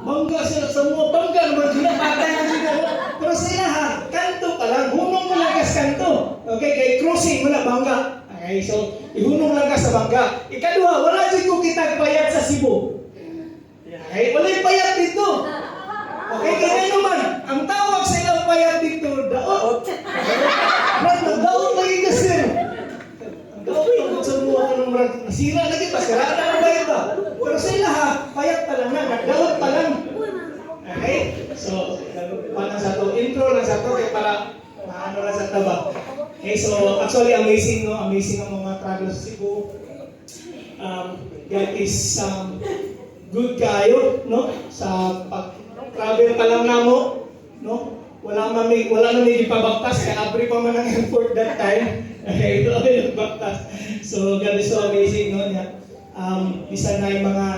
Bangga sila sa mga bangga naman sila, patay na sila. Pero sila ha, kanto pa lang, hunong mo lang kas kanto. Okay, kay crossing mo na bangga. Okay, so ihunong lang ka sa bangga. Ikaduha, wala dyan ko kitag payat sa Cebu. Okay, wala yung payat dito. Okay, kaya naman, ang tawag sa ilang payat dito, daot. Daot lagi kasi. Ang daot lang sa mga kanong nasira lagi, paskaraan na ba ito? Pero sila ha, payat pa lang na, nagdaot pa lang. Okay, so, parang sa to, intro lang sa to, kaya para maano lang sa taba. Okay, so actually amazing, no? Amazing ang mga travels sa Cebu. God is good kayo, no? Sa pag-travel pa lang namo, no? Wala na may ipabaktas, kaya abri pa man ang airport that time. Okay, ito ay nagbaktas. So God is so amazing, no? Bisan na yung mga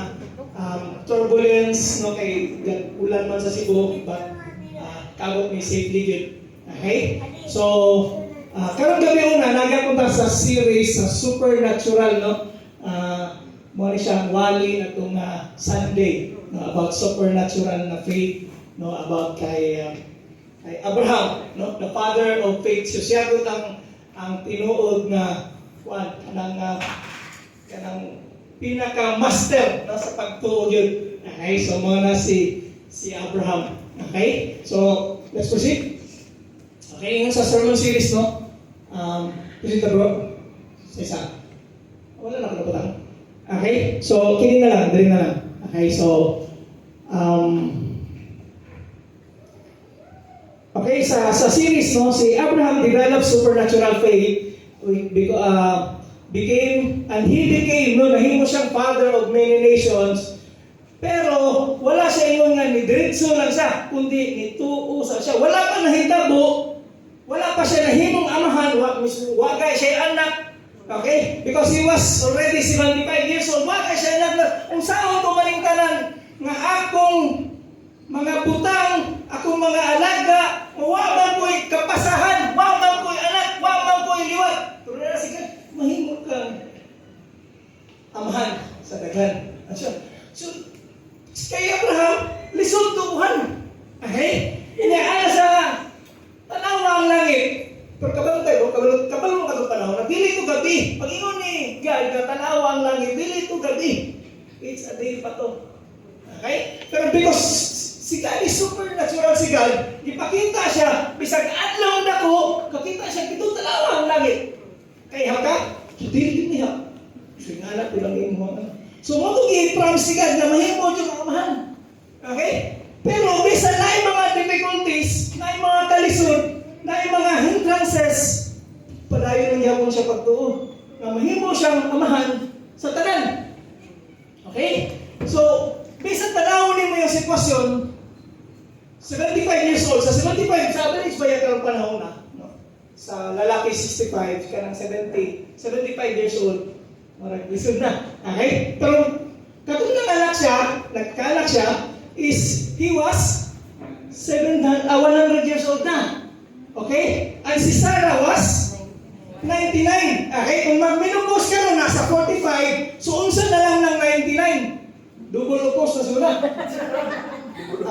turbulence, no? Kay ulan man sa Cebu, but kabot may safely good. Okay? So, karong gabi una, nagapunta sa series sa Supernatural, no? Muna siyang wali na itong Sunday, no? About supernatural na faith, no? About kay Abraham, no? The father of faith. So siya ko ang tinuod na kanang pinaka-master, no? Sa pagtuod yun. Okay, so muna si Abraham. Okay, so let's proceed. Okay, yung sa sermon series, no? Presenta bro? Sa isa. Wala na ako. Okay, so kini na lang, dali na lang. Okay, so okay, sa series, no, si Abraham developed supernatural faith, became, no, nahimo siyang father of many nations. Pero wala siya ingon nga ni diretso lang siya, kundi nituo siya. Wala pa nahitabo, wala pa siya nahimong amahan, wagay siya anak. Okay? Because he was already 75 years old. Wagay siya anak na, kung saan ko malingtanan nga akong mga butang, akong mga alaga, waman ko'y kapasahan, waman ko'y anak, waman ko'y liwat. Pero na sige, mahimong kang amahan sa daghan. So, kay Abraham, lisod tubuhan. Okay? Inaala sa tanaw ang langit. Pero kabalong ka itong panahon, dili ito gabi. Pag-ingon ni God, tanaw ang langit, dili ito gabi. It's a day pa to. Okay? Pero because si God is supernatural, si God, ipakita siya, bisag adlaw na ko, kakita siya, ito tanaw ang langit. Kaya ka, dili niya. Singalat ko lang yung mga. So, mo itong i-promise si God na mahimo yung amahan. Okay? Pero, bisa na yung mga difficulties, na yung mga kalisod, na yung mga hindrances, padayon niya po siya pagtuo. Na mahimo siyang amahan sa tanan. Okay? So, bisa tanawin mo yung sitwasyon, 75 years old. Sa 75, sa average ba yan karong panahon na? No? Sa lalaki, 65, kanang 75 years old. Marag, lisod na. Okay? Pero, katong nagkaanak siya, is, he was 100 years old na. Okay? And si Sarah was 99. Okay? Kung magminupos ka no, nasa 45, so unsa na lang ng 99? Double upos na siguro.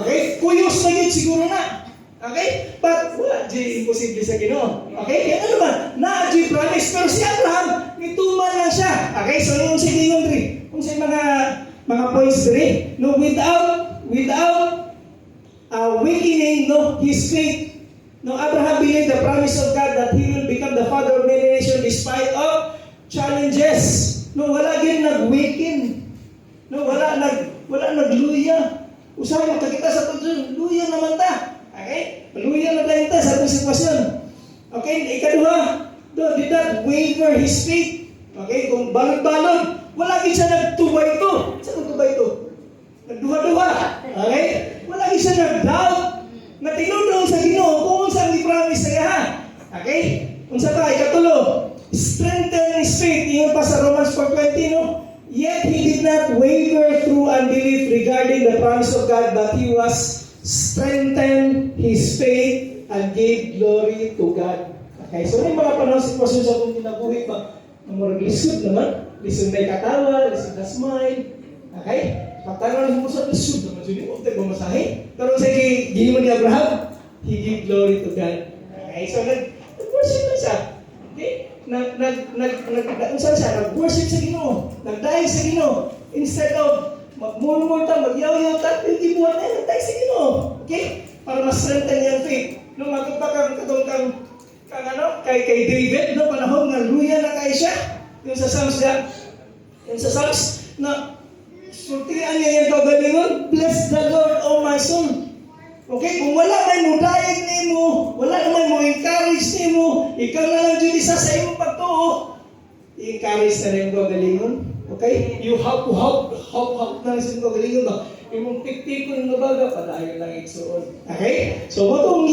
Okay? Kuyos na yun siguro na. Okay? But wala, di imposible sa Ginoo. Okay? Yan ano ba? Na-di promise. Pero si Abraham, nituman lang siya. Okay? So yung si Gingon rin. Kung sa mga points rin. No, without weakening, no, his faith. No, Abraham believed the promise of God that he will become the father of many nations despite of challenges. No, wala din nag-weaken. No, wala nagluya. Usahay mo, kakita sa pagluya, luya naman ta. Okay? Luya na tayo ta sa itong sitwasyon. Okay? Ikaduha, did not waver his faith. Okay? Kung balon-balon, wala din siya nagtubay ito. Saan nagtubay ito? Nagduha-duha. Okay? Wala din siya nag-doubt. Na tinudong sa Ginoo kung saan i-promise na ha. Okay? Kung sa tayo, ikatulo, strengthen his faith. Iyon pa sa Romans 4:20, no? Yet he did not waver through unbelief regarding the promise of God, but he was strengthened his faith and gave glory to God. Okay, so may mga panahon sitwasyon sa kung kinabuhi pa, mga lisod naman, lisod na ikatawa, lisod na smile. Okay? Pagtanong mo sa lisod naman Juni, huwag tayo bumasahe. Pero sa giniwan ni Abraham, he gave glory to God. Okay, so nag-worship na siya. Okay? Nag-worship sa Ginoo. Nagdaig sa Ginoo. Instead of magmumulta, magyaw-yaw, hindi buwan na, nagdaig sa Ginoo. Okay? Para ma-strengthen niya ang faith. Nung magpapakang katong kay David, no, panahon nga luya na kay siya. Yung sa Psalms na sultian niya yung kagalingon, bless the Lord, O my soul. Okay, kung wala may mudayag nimo, wala naman mo encourage nimo, ikaw na lang dyan isa sa iyong pagtuo, i-encourage na rin yung kagalingon. Okay? You have to help na rin sa iyong kagalingon ba? Yung pikpikon ng baga, padayon lang iksoon. Okay? So, matong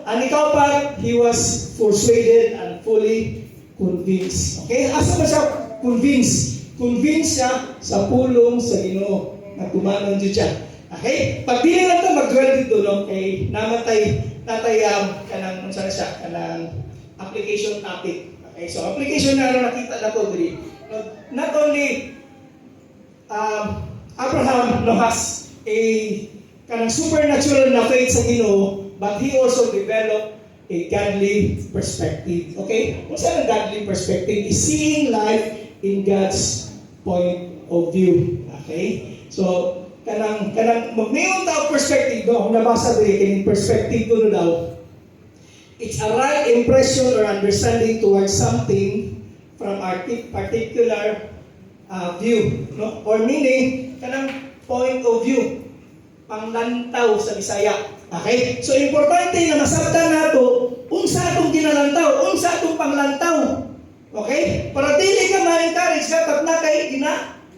and ikaw pa, he was persuaded and fully convinced. Okay? Asa ba siya convinced? Convinced siya sa pulong sa Ginoo na tumanon dyan siya. Okay? Pag di na ito mag-dwell dito, no? Okay? Namatay kanang application topic. Okay? So, application na nakita na ito, not only Abraham has a kanang supernatural na faith sa Ginoo, but he also developed a godly perspective. Okay? Kung saan ang godly perspective is seeing life in God's point of view. Okay? So, kanang magmayong tao perspective do, kung nabasa ko yung perspective ko daw, it's a right impression or understanding towards something from our particular view, no? Or meaning, kanang point of view, panglantaw sa Bisaya. Okay? So, importante na masabtan nato unsa atong ginalantaw, unsa atong panglantaw. Okay? Para dili ka ma-encourage kapag na kay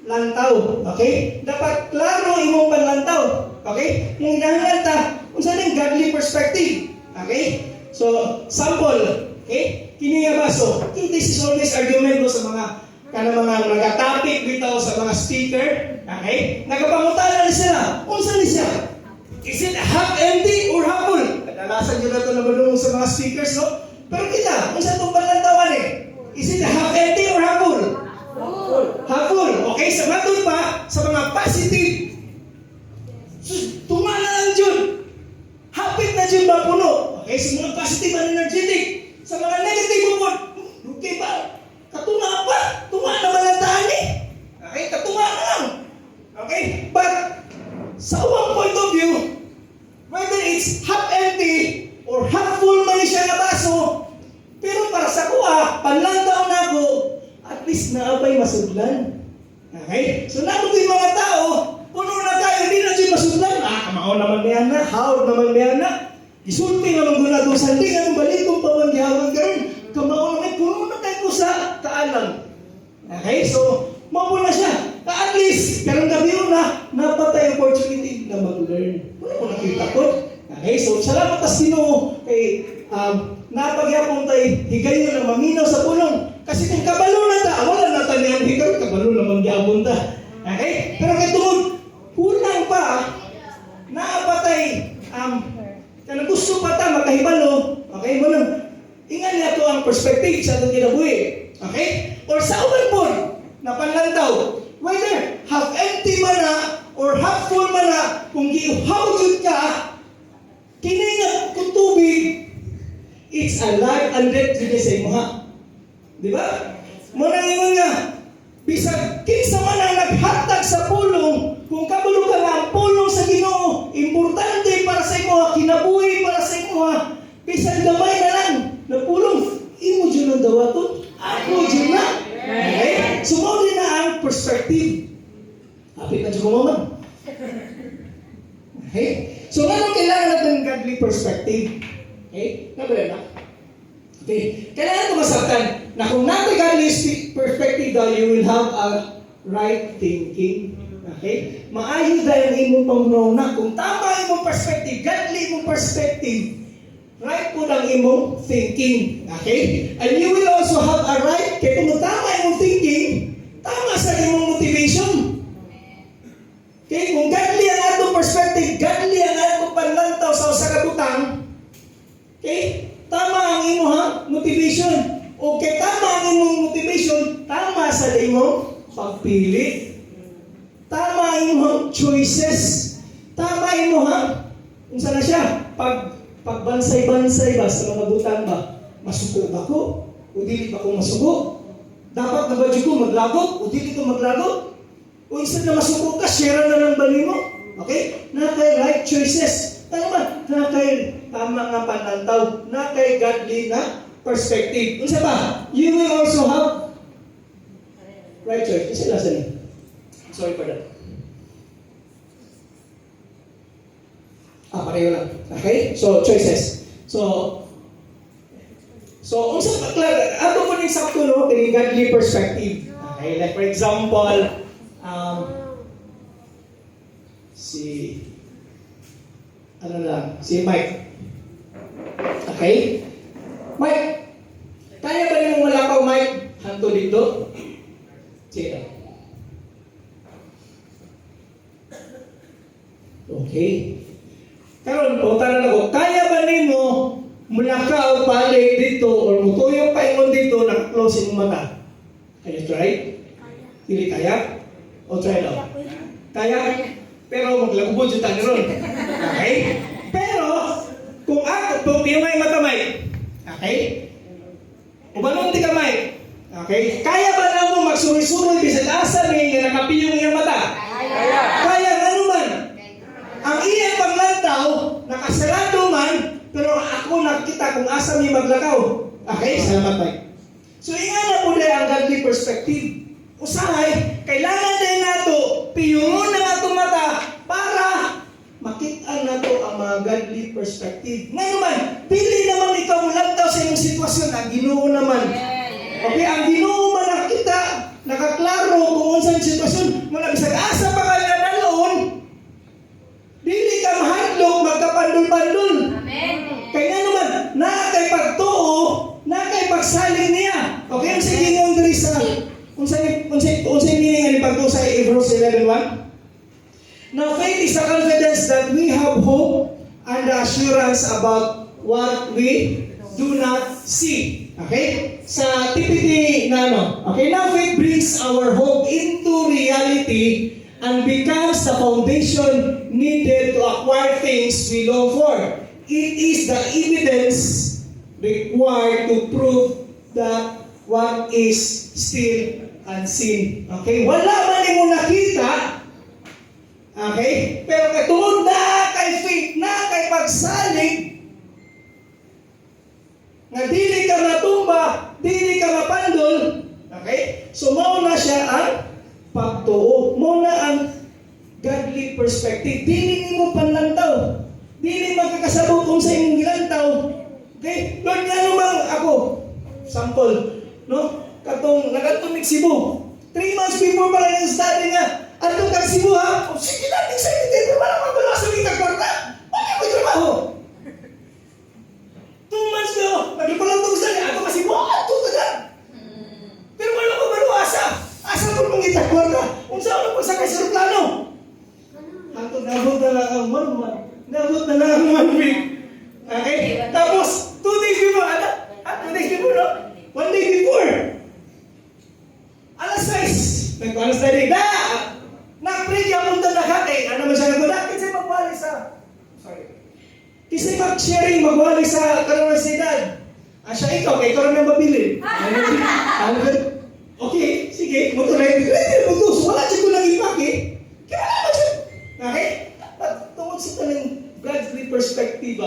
lantaw. Okay? Dapat klaro imong panlantaw. Okay? Kung hinahanglan ta, unsa ning godly perspective. Okay? So, sample. Okay? Kini nga baso. This is always argument mo sa mga nagatopic bitaw sa mga speaker. Okay? Nagapangutana ni sila. Unsa ni siya? Is it half empty or half full? Kadalasan nyo na ito na malunong sa mga speakers, no? Pero kita, unsa itong panlantawan eh? Is it half empty or half full? Half full. Okay, sa matod pa, sa mga positive, tunga na lang dyan. Hapit na dyan ba puno? Okay, sa mga positive and energetic. Sa mga negative mo, okay ba? Katunga pa. Tunga na malantaan eh. Okay, katunga na lang. Okay, but sa umang point of view, whether it's half empty or half full man siya na baso, pero para sa kuha, panlantaw na ako, at least naabay masudlan. Okay? So nato yung mga tao, puno na tayo, hindi na dyan masudlan. Kamao naman niya na, hawag naman niya na. Isulti naman guna doon sa hindi, anong balik kong pamanggihawan ka rin. Kamao naman, puno na tayo sa kaalam. Okay? So, maupo na siya. At least, karang gabi na, napatay opportunity na mag-learn. Wala ko nakita ko. Okay? So, salamat tas Ginoo kay napagyapon tayo higayon na maminaw sa pulong. Kasi kung kabalo na ta, wala na tayo niyang higayon, kabalo na mangyapon ta. Okay? Pero kay tungod, kulang pa, naapatay, kanang gusto pa ta, makahibalo. Okay? Muna, ingan niya to ang perspective sa itong kinabuhi. Okay? Or sa uban po, na panlantaw, whether half empty man na, or half full man na, kung giuhawjud ka, kini nga kung tubig, it's a life and death to sa imuha. Di ba? Muna ingon nga, bisag kinsa man ang naghatag sa pulong, kung kabalo ka nga ang pulong sa Ginoo, importante para sa imuha, kinabuhi para sa imuha, bisag gamay na lang, na pulong, imo dyan ang dawaton, ako dyan na. Okay? So, mo din na ang perspective. Hapit na dyan kumaman. Okay? So, ano kailangan natin ng godly perspective? Okay? Nabala na? Okay? Kailangan ito masaktan na kung natin godly perspective daw, you will have a right thinking. Okay? Maayo dahil imong pangunahuna. Kung tama imong perspective, godly imong perspective, right po ng imong thinking. Okay? And you will also have a right, kaya kung tama imong thinking, tama sa imong motivation. Okay? Kung godly ang atong perspective, godly ang atong panlantaw sa usa ka butang, okay? Tama ang imong motivation. Okay, tama ang imong motivation, tama sa imong pagpili. Tama ang imong choices. Tama imo ha. Unsa na siya? Pagbansay-bansay ba sa mga butang ba? Masuko ba ko? O dili ba ko masuko? Dapat na ba ko maglagot? O dili ko maglagot? O instead na masuko ka, share na lang ba nimo? Okay? Na kay right choices. Tama, na kay tama nga panantaw, na kay godly na perspective. Unsa ba? You will also have right choice. Kasi lasa niya. Sorry for that. Pareho lang. Okay? So, choices. So, unsa ba ato po ning sakto no, kini godly perspective. Okay? Like for example, si Mike. Okay? Mike, kaya ba nimo wala ka, Mike? Hanto dito? Sige. Okay. Karon po tanan ako, kaya ba nimo mulakaw pali dito or mutuyong paingon dito naka-close imong mata? Can you try? Dili kaya? O try daw. Kaya? Pero maglagubod yung tani ron. Okay? Pero, kung ako, yung may mata, Mike. Okay? Ubalong di ka, Mike. Okay? Kaya ba na mo magsuroy-suroy bisan asa ni nga nakapiyong iyang mata? Kaya. Kaya nga naman. Ang iyang paglantaw, nakasarado man, pero ako nakita kung asa ni maglakaw. Okay? Salamat, Mike. So, ingat na po ang godly perspective. Usahay, kailangan din nato piyungon na nato mata para makita nato ang mga godly perspective. Ngayon man, pili naman ikaw lantaw sa iyong sitwasyon. Ang Ginoo naman. Okay, ang Ginoo man nakita, nakaklaro kung unsa ang sitwasyon. Muna bisag asa pa ka nga naloon, dili ka mahadlok, magkapandol-pandol. Amen. Kaya naman, na kay pagtuo, na kay pagsalig niya. Okay, ang sige nga diri sa unsay meaning ni pagtuo sa Hebrews 11:1? Now faith is the confidence that we have hope and the assurance about what we do not see. Okay? Sa TPT na ano. Okay, now faith brings our hope into reality and becomes the foundation needed to acquire things we long for. It is the evidence required to prove that what is still unseen. Okay? Wala man mo nakita. Okay? Pero katungod na kay faith, na kay pagsalig, nga dili ka matumba, dili ka mapandol. Okay? So, mauna siya ang pagtuo. Mauna ang godly perspective. Dili mo panlantaw. Dili magkakasabot kung sa imong gilantaw. Okay? Lord, nga naman ako, sample, no? Katong nagatunig Cebu. 3 months before pala yung study nga, atong kag Cebu ha? O sige natin sa pero wala ka pala sa mga kwarta. Bakit ko trabaho? 2 months na, nagpalang study, ato ka Cebu, ato ka na. Pero wala ko balo asa. Asa ko mong itak kwarta? Kung saan ako pagsakay sa plano? Ato, nabot na lang ang 1 month. Nabot na lang ang 1 week. Okay? Tapos, 2 days before, 2 days before, no? 1 day before. Alas 6. Nag-alas na rin. Na-pray ka mong talakate. Ano man siya nagtulak? Kasi magwali sa... Sorry. Kasi mag-sharing, magwali sa universidad. Siya ikaw, kaya ikaw rin ang mabili. Okay, sige. Mag-ready. Mag-gusto. Wala siya ko lang ipaki. Kaya wala siya. Okay? Tungkol sa talang godly perspective.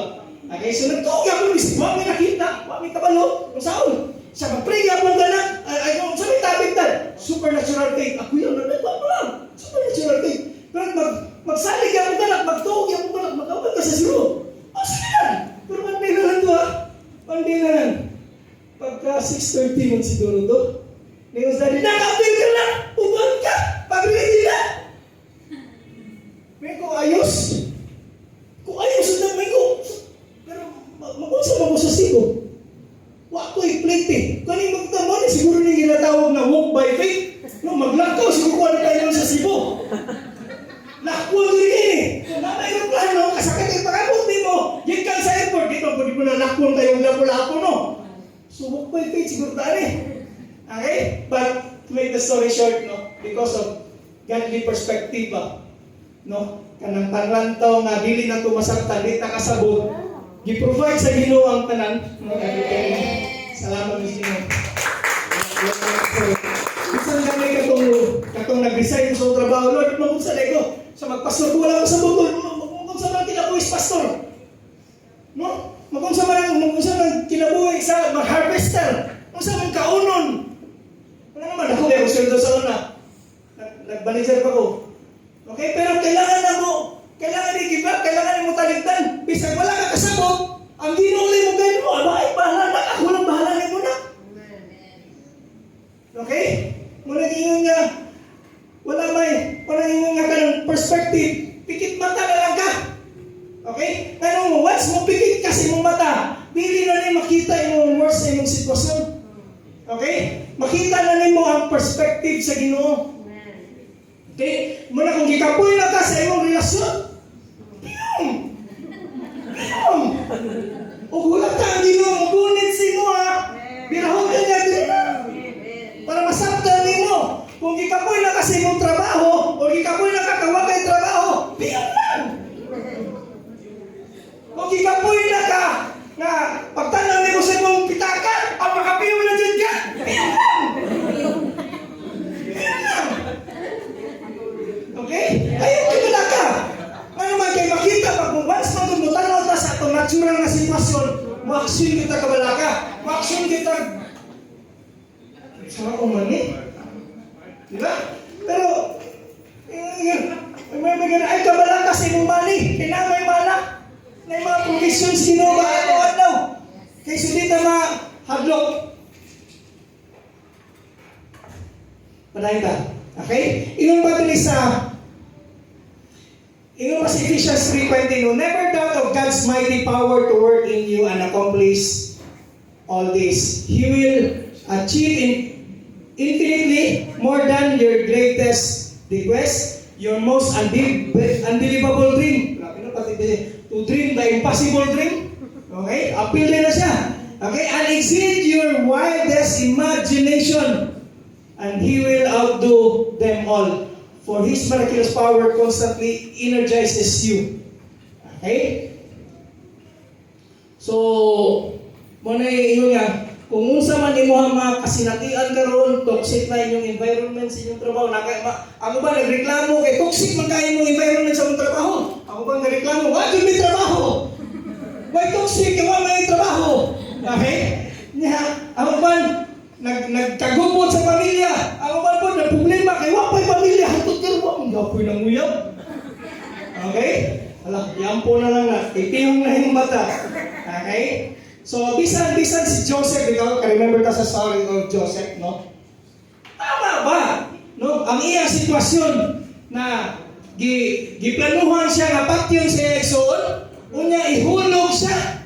Okay, so nagtuog ako ng wag may nakita, wag may kabalo, kung saan. Sa mag-pray ako gana, sa may tabig na, supernatural faith. Ako yun, wag mo lang, supernatural faith. Pero magsalig ako gana, magtuog ako gana, mag-awag ka sa zero. Sige lang. Pero one day na lang to ha. One day na lang. Pagka 6:30 mo siguro to, ngayon sa nakapil ka na, uban ka, pag-ready na. May ko ayos. Kung ayos na may ko, pero mag-unsa mo sa sigo. Wa ko i-plate. Kani magtamo ni siguro ni ginatawag na walk by faith. No, maglakaw siguro ko na tayo sa Cebu. Lakwa diri ni. Kung na may plano kasakit ay pagabot mo. Gikan sa airport dito pwede mo na lakwa tayo lapo-lapo no. So walk by faith siguro tani. Okay? But to make the story short no, because of godly perspective no? Kanang panlantaw nga dili na tumasaktan, di ta kasabot. Gi-provide sa Ginoo ang tanan. No? Salamat sa Ginoo. Isang gamay katong nag-resign sa trabaho, Lord, magkong sa ko. Sa magpastor ko, wala ko sa butol. Magkong sa mga kinabuhis pastor. No? Magkong sa mga kinabuhi sa mag-harvester. Kung sa mga kaunon. Wala naman ako, kaya ko sweldo sa una. Nagbalizer pa ko. Okay, pero kailangan i-give up, kailangan mo taligtan. Bisag wala ka kasabot, ang ginuli mo kayo mo, ay bahala na, ako lang bahala na mo na. Okay? Muna ingon nga, wala ingon nga ka ng perspective, pikit mata na lang ka. Okay? Pero mo, once mo pikit kasi mong mata, pili na rin makita yung worst sa imong sitwasyon. Okay? Makita na rin mo ang perspective sa Ginoo. Okay? Muna kung gikapoy na ka sa imong relasyon, piyong! O gulat ka ang Ginoo, gunit si mo ha. Birahon ka niya din na. Para masabtan mo. Kung gikapoy na ka sa imong trabaho, o gikapoy na ka kawagay trabaho, piyong lang! Kung gikapoy na ka, nga pagtanang ni mo sa imong pitaka, ang makapiyo na dyan ka, piyong lang! Okay? Ayaw ka na ka. Ano man kayo makita, pag once magmutanaw ta sa itong natural na sitwasyon, ma-action kita kabalaka. Ma-action kita sa umani. Diba? Pero, ay kabalaka sa imong mani. Kinamay malak. Na yung mga provisions Ginoo ano. Kaya hindi na mahadlok. Panahin ka. Okay? Ingon pa din sa Ephesians 3:20, no? Never doubt of God's mighty power to work in you and accomplish all this. He will achieve infinitely more than your greatest request, your most unbelievable dream. To dream the impossible dream. Okay? Appeal din na siya. Okay? And exceed your wildest imagination. And He will outdo them all. For His miraculous power constantly energizes you. Okay? So, muna yung nga, kung unsa man imo mga kasinatian karon, toxic na inyong environment sa inyong trabaho. Ako ba nagreklamo kay toxic man kayo imong environment sa inyong trabaho? Ako ba nagreklamo, wag yung may trabaho. Why toxic? Wala may trabaho. Okay? Ako ba nagkagubot sa pamilya. Ako ba po, na problema kay wapay pamilya. Hatod ka rin po, ang gapoy ng uyab. Okay? Alam, yan po na lang na. Itiyong na yung mata. Okay? So, bisan si Joseph, ikaw, ka-remember ta sa story of Joseph, no? Tama ba? No? Ang iyang sitwasyon na giplanuhan siya na patyon sa Exxon, unya ihulog siya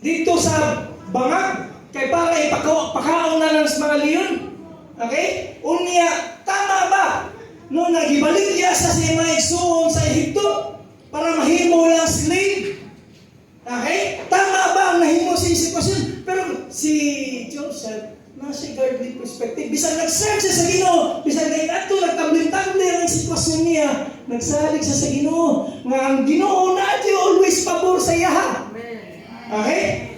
dito sa bangag. Kay para ipakaon na lang sa mga leon. Okay? Unya, tama ba? No, nagibalik niya sa mga igsoon sa Ehipto para mahimo lang slave. Okay? Tama ba ang nahimo sa sitwasyon? Pero si Joseph, nasa godly perspective. Bisan nag-search siya sa Ginoo. Bisan ngayon ato, nagtabling-tabling ang sitwasyon niya. Nagsalig siya sa Ginoo. Nga ang Ginoo na always pabor sa iya. Okay?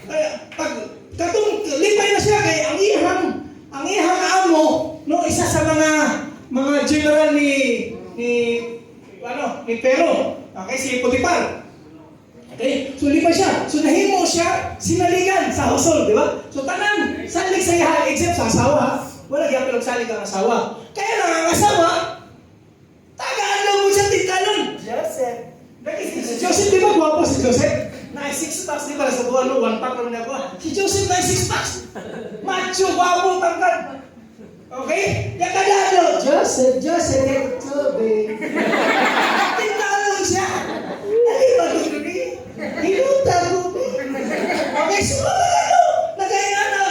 Pag katong lipay na siya kay ang ihang amo, no, isa sa mga general ni Pero. Okay, si Potiphar. Okay? So lipay siya. So nahimo siya sinaligan sa household, di ba? So tanan salig sa iya except sa asawa. Wala gyud salig ang asawa. Kaya lang ang asawa tagaan lang mo siya titanon. Joseph, di ba gwapo si Joseph? Na 6 packs, di ba? Sa buwan, 1 pack lang na ako. Si Joseph na 6 packs. Macho, wapo, tangkad. Okay? Yakadado. Joseph, Toby. Tintaan lang siya. Naliba ko doon eh. Hinuta ko eh. Okay, sumagano. Nagaya na.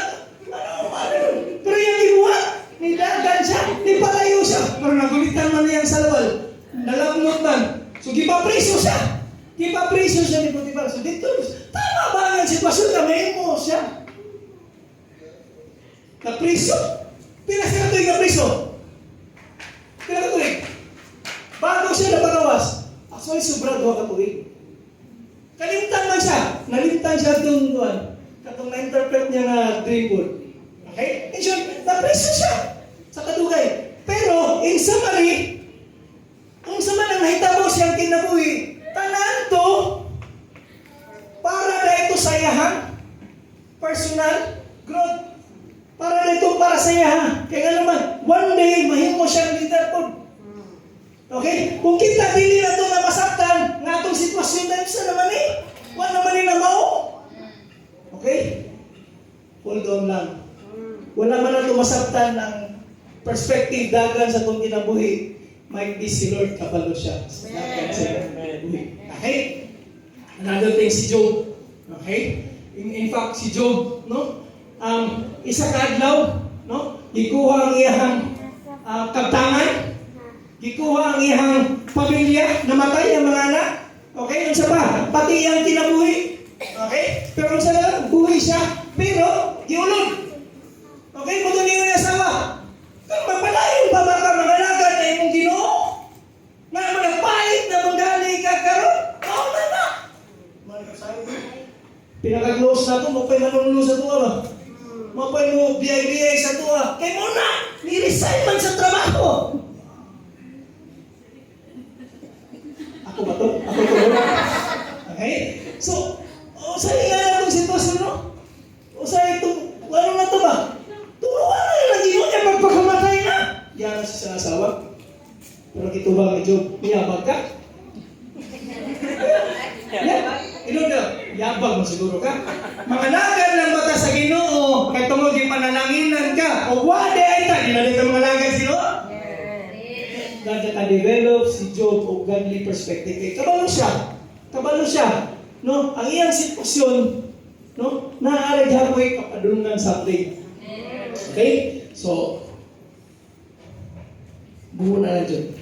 Ano. Pero yung ibuhat, nilagan siya, nipalayo siya. Pero nagulitan man niyang salwal. Nalamot man. So, gipapreso siya. Ipapreso siya ni Potiphar. So dito, tama ba ang sitwasyon na may mo siya? Napreso? Pila siya natuloy napreso? Pila natuloy? Bago siya napanawas. Actually, sobra doon ka tuig. Kalimtan man siya. Nalimtan siya doon doon. Katong na-interpret niya na dream world. Okay? In short, na-preso siya sa kadugay. Pero, in summary, kung sa man ang nahitabo siyang kinabuhi, tanan to, para na ito sa iyahang personal growth. Para na ito para sa iyahang. Kaya nga naman, one day, mahimo siyang leader po. Okay? Kung kita dili na ito na masaktan, nga itong sitwasyon na isa naman eh. Wala naman nila mao. Okay? Hold on lang. Wala man na ito masaktan ng perspective dagan sa itong kinabuhi. Might be si Lord kapalo siya. Okay? Another thing si Job. Okay? In fact, si Job, no? Isa kadlaw, no? Gikuha ang iyang kabtangan. Gikuha ang iyang pamilya, namatay ang mga anak. Okay? Unsa pa? Pati ang kinabuhi. Okay? Pero unsa na buhay siya, pero giulod. Okay? Muto niyo ang asawa. Kung mapalayon pa ba ka mga lagan na imong Ginoo? Nga managpait na manggali ka karon? Oo na. Pinaka-close na ito, mapay manunlo sa tuwa ba? Mapay mo biyay-biyay sa tuwa. Kaya muna, ni-resign man sa trabaho. Ako ba ito? Ako ito. Okay? So, saan nga na itong sitwasyon, no? O saan itong, ano na ito ba? Turuan na yung nagino niya pagpakamatay na. Yan na siya sa asawa. Pero kitubang ni Job, niyabag ka? Yabag mo siguro ka. Mangalagan ng mata sa Ginoo, kay tungod yung manananginan ka. O wade ay ta, di na dito mangalagan sino? God ka develop si Job o godly perspective. Kabalo siya. No? Ang iyang sitwasyon, no? Naaaray hapoy kapadungan something. Okay? So, buo na dyan.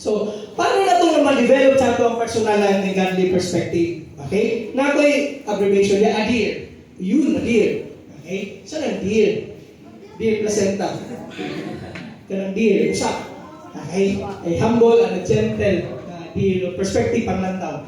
So, paano na ito ma-develop sa ito ang personal and godly perspective? Okay? Na ako'y abbreviation niya, ADIR. Yun, ADIR. Okay? Saan ang DIR? DIR placenta. Kanang DIR, usap. Okay? Ay humble and gentle. DIR, perspective panlantaw.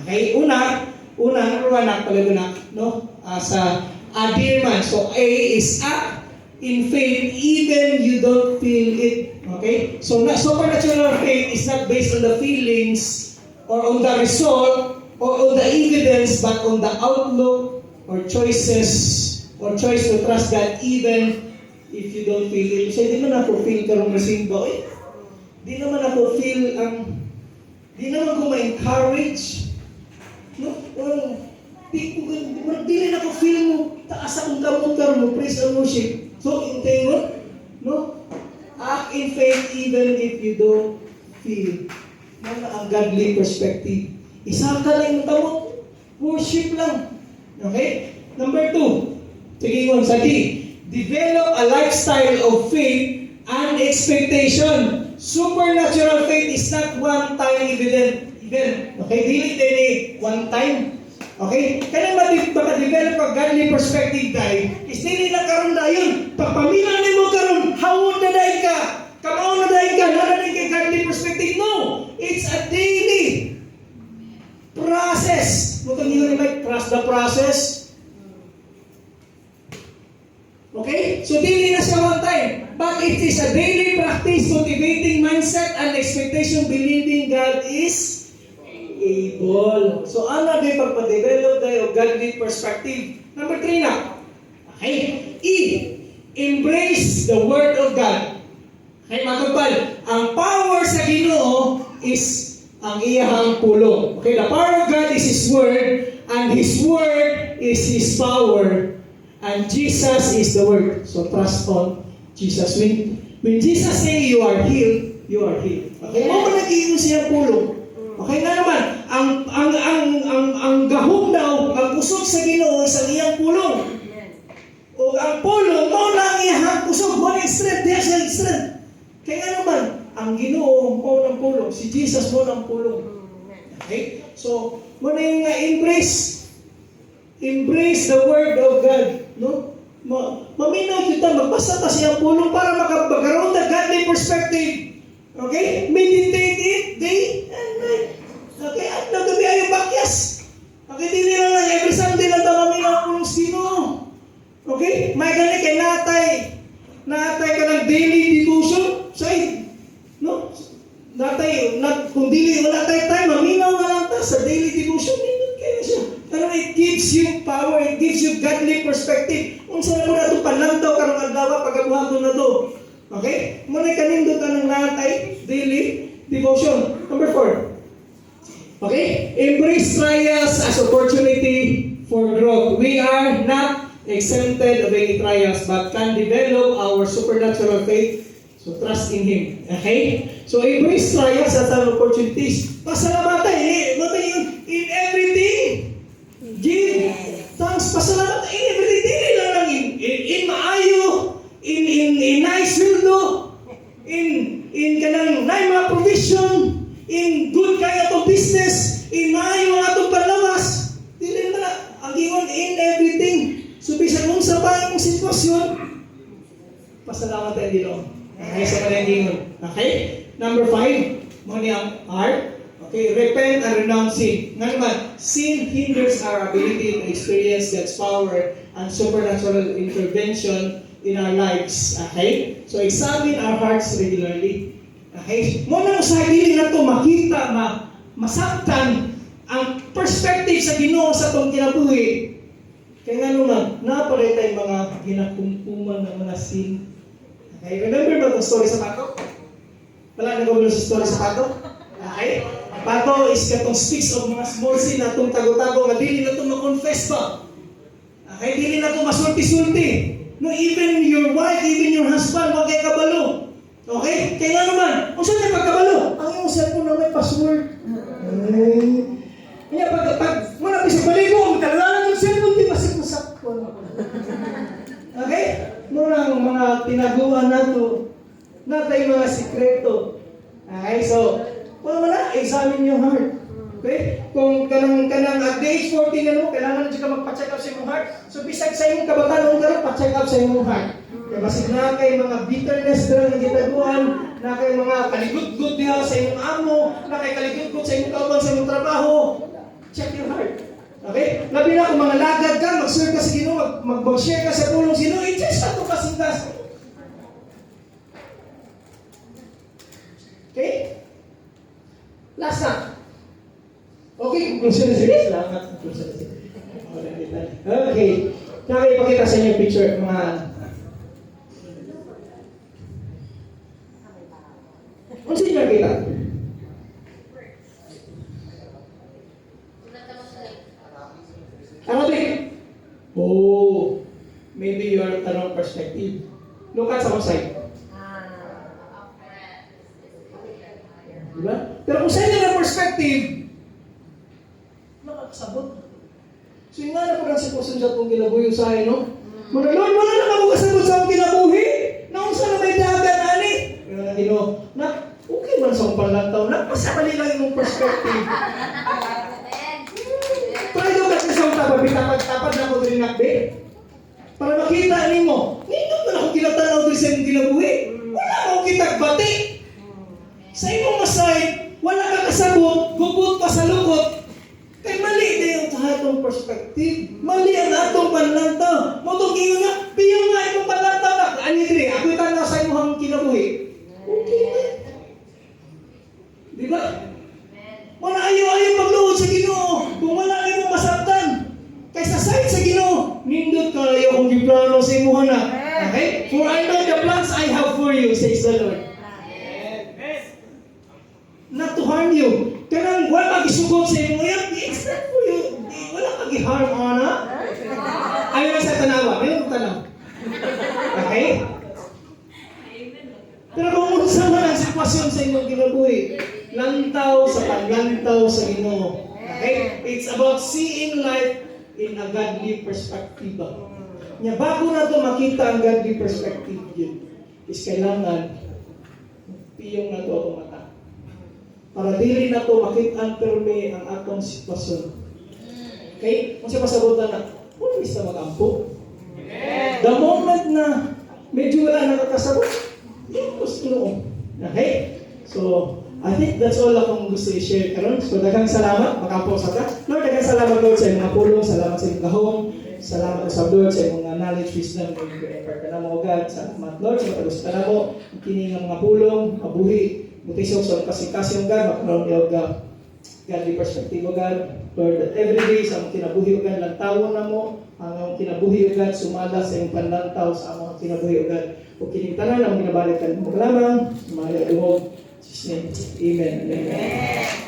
Okay? Number one, palagunak, no? Sa ADIR man. So, A is up in faith, even you don't feel it. Okay? So, supernatural faith is not based on the feelings or on the result or on the evidence, but on the outlook or choices or choice to trust God even if you don't feel it. So, di naman ako feel karong masimba. Di naman ako feel di naman ko ma-encourage. No? Di rin ako feel mo taas akong kamot karong praise and worship. So, intay mo? No? Act in faith even if you don't feel. Ano ang godly perspective? Isa ka lang yung kamot. Worship lang. Okay? Number 2. Sige mo sa D. Develop a lifestyle of faith and expectation. Supernatural faith is not one-time event. Okay? Dili din one time. Okay? Kaya maka-develop a godly perspective dahil is dili na karon dayon. Pagpamilang ni mo karon, hawod na dahil ka. Kamao na dahil ka. Wala na kay godly perspective. No! It's a daily process. Mukhang nyo rin trust the process. Okay? So, dili na siya one time. But it is a daily practice, motivating mindset and expectation, believing God is able. So, ano din pagpa-develop tayo godly perspective? Number 3 na. Okay? E. Embrace the Word of God. Okay, matupad. Ang power sa Ginoo is ang iyahang pulong. Okay, the power of God is His Word, and His Word is His power. And Jesus is the Word. So trust on Jesus. When Jesus say you are healed, you are healed. Okay? Mo man nag-iingon siya pulong. Okay nga naman, ang gahom daw, ang kusog sa Ginoo is ang iyang pulong. O ang pulong, mo na ang iyang kusog, mo ang strength, diya siya strength. Kaya nga naman, ang Ginoo mo ng pulong, si Jesus mo ng pulong. Okay? So, mo na yung embrace the Word of God. No? Maminaw kita, magbasa ta siyang pulong para magkaroon ng godly perspective. Okay? Meditate day and night. Okay, at nagabi ayaw bakyas. Okay, dili lang every Sunday lang tama mga kung sino. Okay, may gani kay natay ka ng daily devotion side. No? Kung dili wala tayo time, maminaw na lang ta sa daily devotion. Kaya siya. Pero it gives you power, it gives you godly perspective. Kung saan mo na ito panlantaw karong adlaw pagabuhat mo na ito. Okay? Muna kanindot ka ng natay daily devotion. Number 4. Okay? Embrace trials as opportunity for growth. We are not exempted of any trials but can develop our supernatural faith. So trust in Him. Okay? So embrace trials as an opportunities. Pasalamatan. Yun. In everything. Give thanks. Pasalamatan. In everything. Dili lang in maayo. In nice wildo. In kanang na mga provision. In good kaya to business. In maayo mga itong panlawas. Dili na. Ang ingon in everything. So bisan mong sa paano mong sitwasyon. Pasalamatan din o. Okay, sa kanang okay? Number 5, mo ang heart. Okay, repent and renounce sin. Nga naman, sin hinders our ability to experience God's power and supernatural intervention in our lives. Okay? So examine our hearts regularly. Okay? Mo nang sa dili na to makita, masaktan ang perspective sa Ginoo sa tong kinabuhi. Kaya nga naman, napalit tayong mga ginakumpuman ng mga sin. Okay, remember ba itong story sa pato? Wala na gawin sa story sa pato? Okay? Pato is katong speaks of mga small sin na itong tago-tago nga dili na itong makonfess ba? Okay, dili na itong masulti-sulti. No, even your wife, even your husband, wag kay kabalo. Okay? Kaya nga naman, kung saan niya pagkabalo? Ang iyong cellphone na may password. Kaya pag muna pisang baligo, magkalalaan yung cellphone, di masik-masak ko. Okay? Murang mga tinaguan nato, natay mga sikreto. Okay, so, wala mo na, examine your heart. Okay? Kung kanang at the age 14 na mo, kailangan na ka magpa-check up sa iyong heart. So, bisag sa iyong kabataan, ka pa-check up sa iyong heart. Kaya basig na kay mga bitterness na gitaguan, na kay mga kaligud-gud diha sa iyong amo, na kay kaligud-gud sa iyong kauban sa iyong trabaho. Check your heart. Okay? Labi na kung mga lagad ka, mag-share ka sa Ginoo, mag-share ka sa pulong Ginoo, i-check sa ito kasing-kas. Okay? Last na. Okay, conclusion na sige. Salamat. Conclusion na sige. Okay. Kaya ipakita sa inyo yung picture, mga kung sino nakita? Arabic. Oh, maybe you are the wrong perspective. Look at sa side. Diba? Pero kung sa inyo na perspective, nakakasabot. So yung nga na po ng sitwasyon sa itong kinabuhi sa akin, no? Lord, wala na makakasabot sa akong kinabuhi. Naung sa na may dagat, ani? Pero na Ginoo, okay man sa akong panlantaw, napasabali lang yung perspective. Try daw kasi sa akong tapad na ako rin nakbe. Para makita mo, hindi man ako kinatanaw rin sa akong kinabuhi. Wala akong kitagbati. Sa imong masay, wala ka kasabot, gubot pa sa lukot. Kay mali na yung atong perspective. Mali ang atong panlantaw. Motong iyo nga, piyo nga itong panlantaw na. Ani diri, ako itanaw sa imong kinabuhi. Okay na. Di ba? Wala ayaw pagluhod sa Ginoo. Kung wala na mo masabtan. Kaysa side sa Ginoo, nindot ka ayaw kung giplano sa imuha na. Okay? For I know the plans I have for you, says the Lord. Not to harm you. Kanang wala gisugod sa imo yan, it's not for you. Wala kagi-harm, ana. Ayaw sa tanawa. Ayaw mo tanaw. Okay? Pero kung unsa man ang sitwasyon sa inyong kinabuhi, lantaw sa paglantaw sa Ginoo. Okay? It's about seeing life in a godly perspective. Nya bago na to makita ang godly perspective yun, is kailangan piyong na to ang mata. Para dili na to makita ang perme ang atong sitwasyon. Okay? Kung siya pasabutan na, kung bisa mag-ampo. The moment na medyo wala nakakasabot, yun gusto noon. Okay? So, I think that's all akong gusto i-share karon. So daghang salamat, makapo sa ka. Lord, daghang salamat Lord sa imong mga pulong, salamat sa imong gahom, salamat sa Lord sa imong knowledge, wisdom, ug impart ka namo God. Salamat Lord sa pag-usap ka namo, kini nga mga pulong, mabuhi, butisok sa kasing-kasing God, makaroon niyo God. Godly perspective God. Lord, that every day sa among kinabuhi God, lantawon na mo, ang among kinabuhi God, sumala sa iyong panlantaw sa among kinabuhi God. O kining tanan, among ginabalikan mo lamang, sumala dumog. In Jesus' name, amen and amen.